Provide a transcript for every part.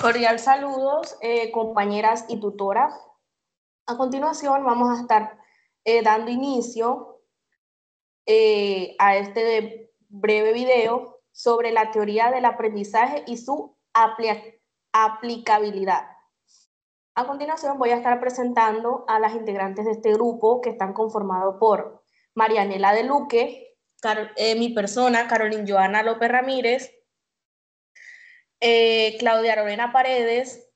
Cordial saludos, compañeras y tutoras. A continuación vamos a estar dando inicio a este breve video sobre la teoría del aprendizaje y su aplicabilidad. A continuación voy a estar presentando a las integrantes de este grupo que están conformados por Marianela de Luque, mi persona, Carolina Joana López Ramírez, Claudia Lorena Paredes,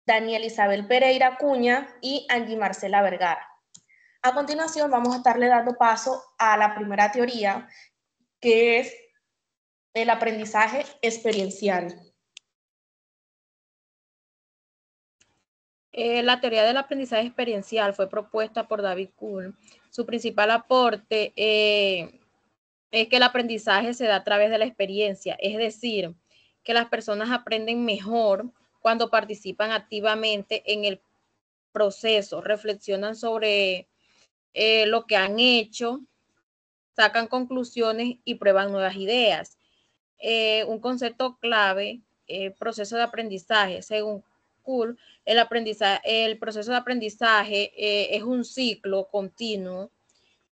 Daniel Isabel Pereira Acuña y Angie Marcela Vergara. A continuación vamos a estarle dando paso a la primera teoría, que es el aprendizaje experiencial. La teoría del aprendizaje experiencial fue propuesta por David Kuhn. Su principal aporte es que el aprendizaje se da a través de la experiencia, es decir, que las personas aprenden mejor cuando participan activamente en el proceso, reflexionan sobre lo que han hecho, sacan conclusiones y prueban nuevas ideas. Un concepto clave, proceso de aprendizaje. Según Kuhn, el proceso de aprendizaje es un ciclo continuo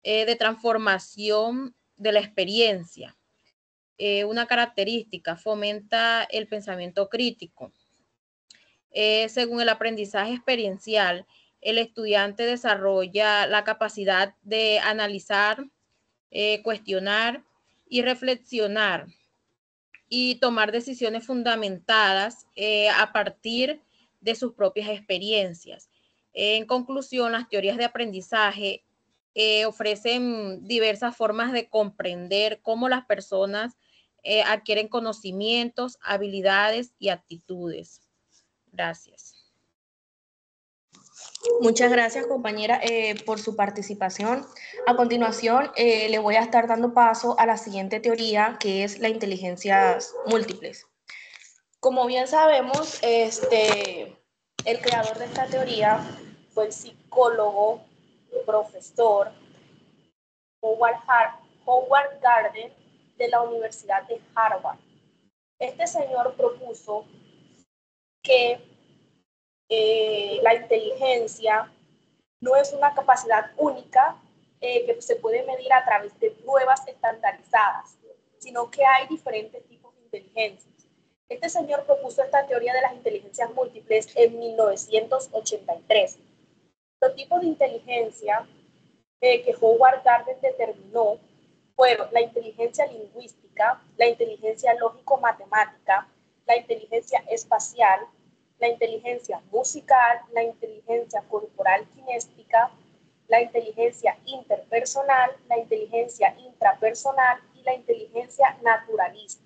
de transformación de la experiencia. Una característica, fomenta el pensamiento crítico. Según el aprendizaje experiencial, el estudiante desarrolla la capacidad de analizar, cuestionar y reflexionar y tomar decisiones fundamentadas a partir de sus propias experiencias. En conclusión, las teorías de aprendizaje ofrecen diversas formas de comprender cómo las personas adquieren conocimientos, habilidades y actitudes. Gracias. Muchas gracias, compañera, por su participación. A continuación, le voy a estar dando paso a la siguiente teoría, que es la inteligencias múltiples. Como bien sabemos, el creador de esta teoría fue el psicólogo, profesor Howard Gardner de la Universidad de Harvard. Este señor propuso que la inteligencia no es una capacidad única que se puede medir a través de pruebas estandarizadas, sino que hay diferentes tipos de inteligencias. Este señor propuso esta teoría de las inteligencias múltiples en 1983. Los tipos de inteligencia que Howard Gardner determinó fueron la inteligencia lingüística, la inteligencia lógico-matemática, la inteligencia espacial, la inteligencia musical, la inteligencia corporal kinéstica, la inteligencia interpersonal, la inteligencia intrapersonal y la inteligencia naturalista.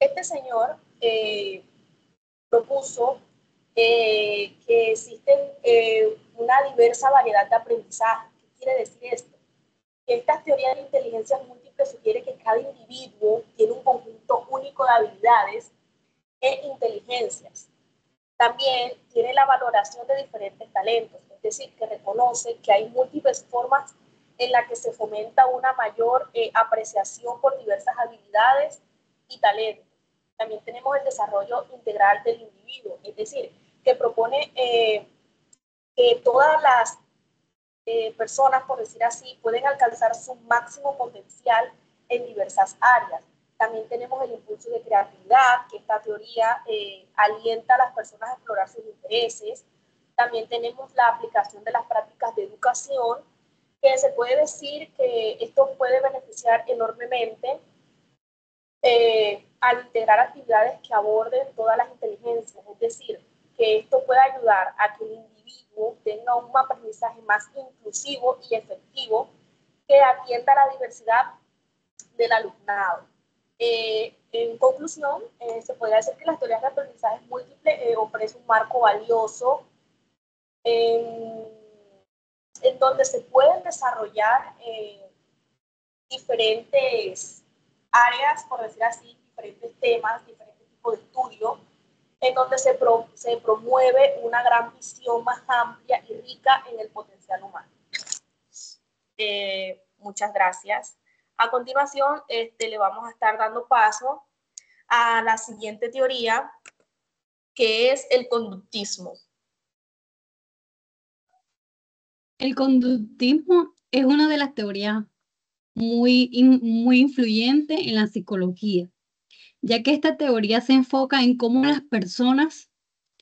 Este señor propuso que existen una diversa variedad de aprendizaje. ¿Qué quiere decir esto? Que esta teoría de inteligencias múltiples sugiere que cada individuo tiene un conjunto único de habilidades e inteligencias. También tiene la valoración de diferentes talentos, es decir, que reconoce que hay múltiples formas en las que se fomenta una mayor apreciación por diversas habilidades y talentos. También tenemos el desarrollo integral del individuo, es decir, que propone que todas las personas, por decir así, pueden alcanzar su máximo potencial en diversas áreas. También tenemos el impulso de creatividad, que esta teoría alienta a las personas a explorar sus intereses. También tenemos la aplicación de las prácticas de educación, que se puede decir que esto puede beneficiar enormemente al integrar actividades que aborden todas las inteligencias, es decir, que esto pueda ayudar a que el individuo tenga un aprendizaje más inclusivo y efectivo que atienda a la diversidad del alumnado. En conclusión, se podría decir que las teorías de aprendizaje múltiple ofrecen un marco valioso en donde se pueden desarrollar diferentes áreas, por decir así, diferentes temas, diferentes tipos de estudio, en donde se promueve una gran visión más amplia y rica en el potencial humano. Muchas gracias. A continuación, le vamos a estar dando paso a la siguiente teoría, ¿Qué es el conductismo? El conductismo es una de las teorías muy influyente en la psicología, ya que esta teoría se enfoca en cómo las personas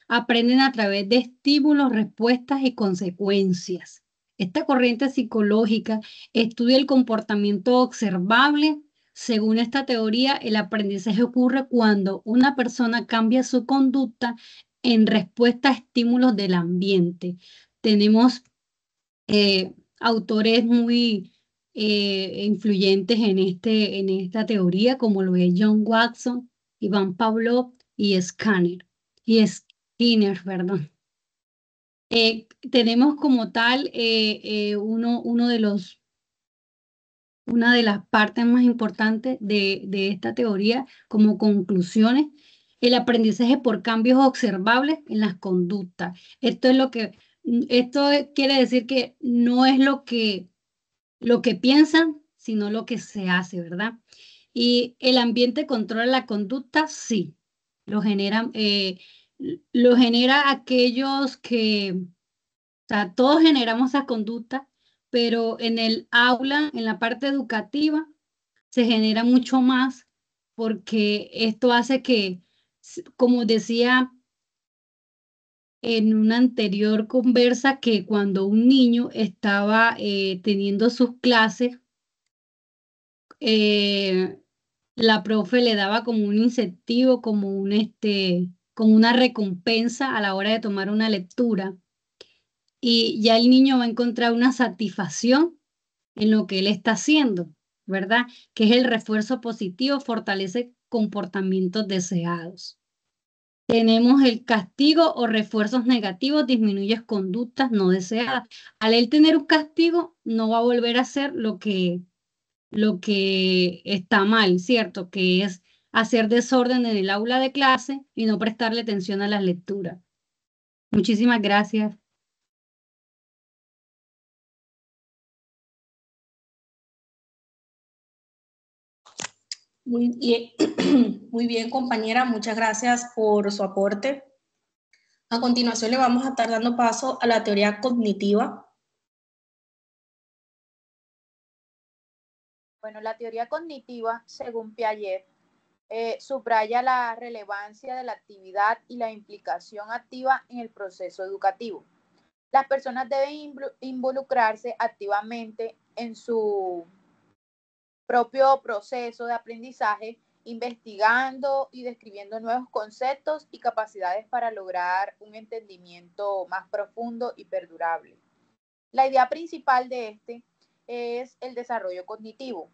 aprenden a través de estímulos, respuestas y consecuencias. Esta corriente psicológica estudia el comportamiento observable. Según esta teoría, el aprendizaje ocurre cuando una persona cambia su conducta en respuesta a estímulos del ambiente. Tenemos autores muy influyentes en esta teoría, como lo es John Watson, Iván Pavlov y Skinner, perdón. Tenemos como tal una de las partes más importantes de esta teoría como conclusiones, el aprendizaje por cambios observables en las conductas. Esto quiere decir que no es lo que piensan, sino lo que se hace, ¿verdad? Y el ambiente controla la conducta, sí, lo genera, lo genera aquellos que, o sea, todos generamos esa conducta, pero en el aula, en la parte educativa, se genera mucho más porque esto hace que, como decía en una anterior conversa, que cuando un niño estaba teniendo sus clases, eh, la profe le daba como un incentivo, como una recompensa a la hora de tomar una lectura. Y ya el niño va a encontrar una satisfacción en lo que él está haciendo, ¿verdad? Que es el refuerzo positivo, fortalece comportamientos deseados. Tenemos el castigo o refuerzos negativos, disminuye conductas no deseadas. Al él tener un castigo, no va a volver a hacer lo que está mal, ¿cierto? Que es hacer desorden en el aula de clase y no prestarle atención a las lecturas. Muchísimas gracias. Muy bien, muy bien, compañera, muchas gracias por su aporte. A continuación le vamos a estar dando paso a la teoría cognitiva. Bueno, la teoría cognitiva, según Piaget, subraya la relevancia de la actividad y la implicación activa en el proceso educativo. Las personas deben involucrarse activamente en su propio proceso de aprendizaje, investigando y describiendo nuevos conceptos y capacidades para lograr un entendimiento más profundo y perdurable. La idea principal de este es el desarrollo cognitivo.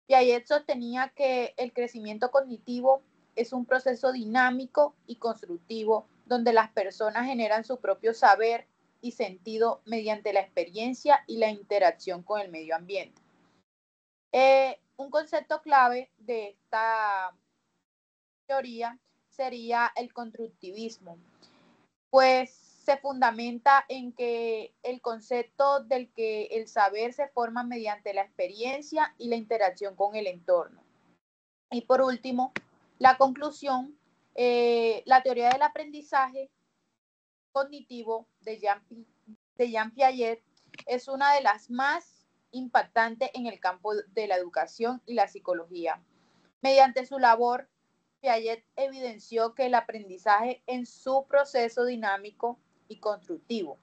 Piaget sostenía que el crecimiento cognitivo es un proceso dinámico y constructivo donde las personas generan su propio saber y sentido mediante la experiencia y la interacción con el medio ambiente. Un concepto clave de esta teoría sería el constructivismo, pues se fundamenta en que el concepto del que el saber se forma mediante la experiencia y la interacción con el entorno. Y por último, la conclusión, la teoría del aprendizaje cognitivo de Jean Piaget es una de las más impactantes en el campo de la educación y la psicología. Mediante su labor, Piaget evidenció que el aprendizaje en su proceso dinámico y constructivo,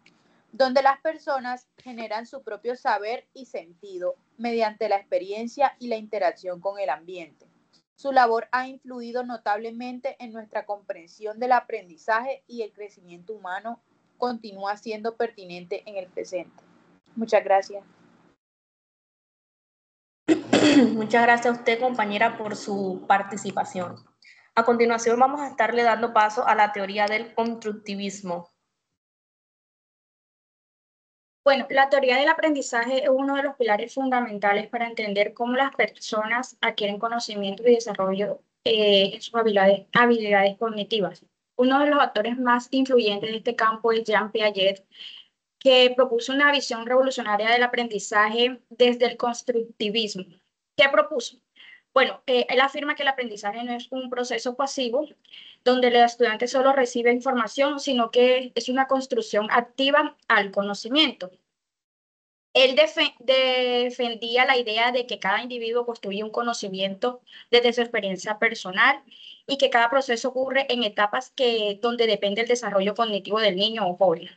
donde las personas generan su propio saber y sentido mediante la experiencia y la interacción con el ambiente. Su labor ha influido notablemente en nuestra comprensión del aprendizaje y el crecimiento humano continúa siendo pertinente en el presente. Muchas gracias. Muchas gracias a usted, compañera, por su participación. A continuación vamos a estarle dando paso a la teoría del constructivismo. Bueno, la teoría del aprendizaje es uno de los pilares fundamentales para entender cómo las personas adquieren conocimiento y desarrollo en sus habilidades cognitivas. Uno de los actores más influyentes de este campo es Jean Piaget, que propuso una visión revolucionaria del aprendizaje desde el constructivismo. ¿Qué propuso? Bueno, él afirma que el aprendizaje no es un proceso pasivo donde el estudiante solo recibe información, sino que es una construcción activa al conocimiento. Él defendía la idea de que cada individuo construye un conocimiento desde su experiencia personal y que cada proceso ocurre en etapas donde depende el desarrollo cognitivo del niño o joven.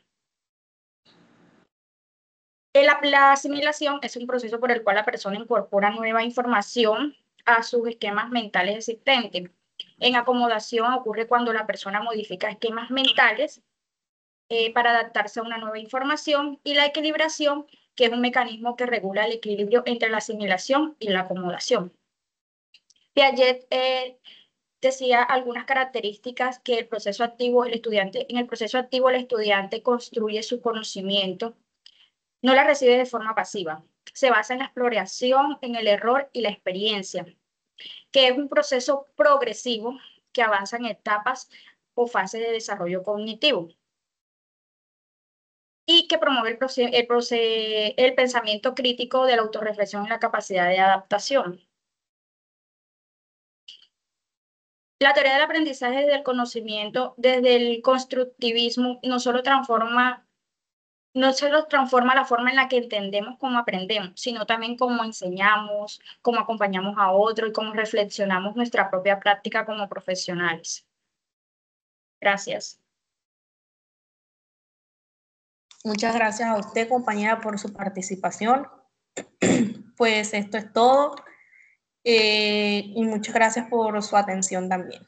La asimilación es un proceso por el cual la persona incorpora nueva información a sus esquemas mentales existentes. En acomodación ocurre cuando la persona modifica esquemas mentales para adaptarse a una nueva información, y la equilibración, que es un mecanismo que regula el equilibrio entre la asimilación y la acomodación. Piaget decía algunas características que en el proceso activo el estudiante construye su conocimiento, no la recibe de forma pasiva. Se basa en la exploración, en el error y la experiencia, que es un proceso progresivo que avanza en etapas o fases de desarrollo cognitivo y que promueve el pensamiento crítico de la autorreflexión y la capacidad de adaptación. La teoría del aprendizaje del conocimiento desde el constructivismo no solo transforma la forma en la que entendemos cómo aprendemos, sino también cómo enseñamos, cómo acompañamos a otro y cómo reflexionamos nuestra propia práctica como profesionales. Gracias. Muchas gracias a usted, compañera, por su participación. Pues esto es todo. Y muchas gracias por su atención también.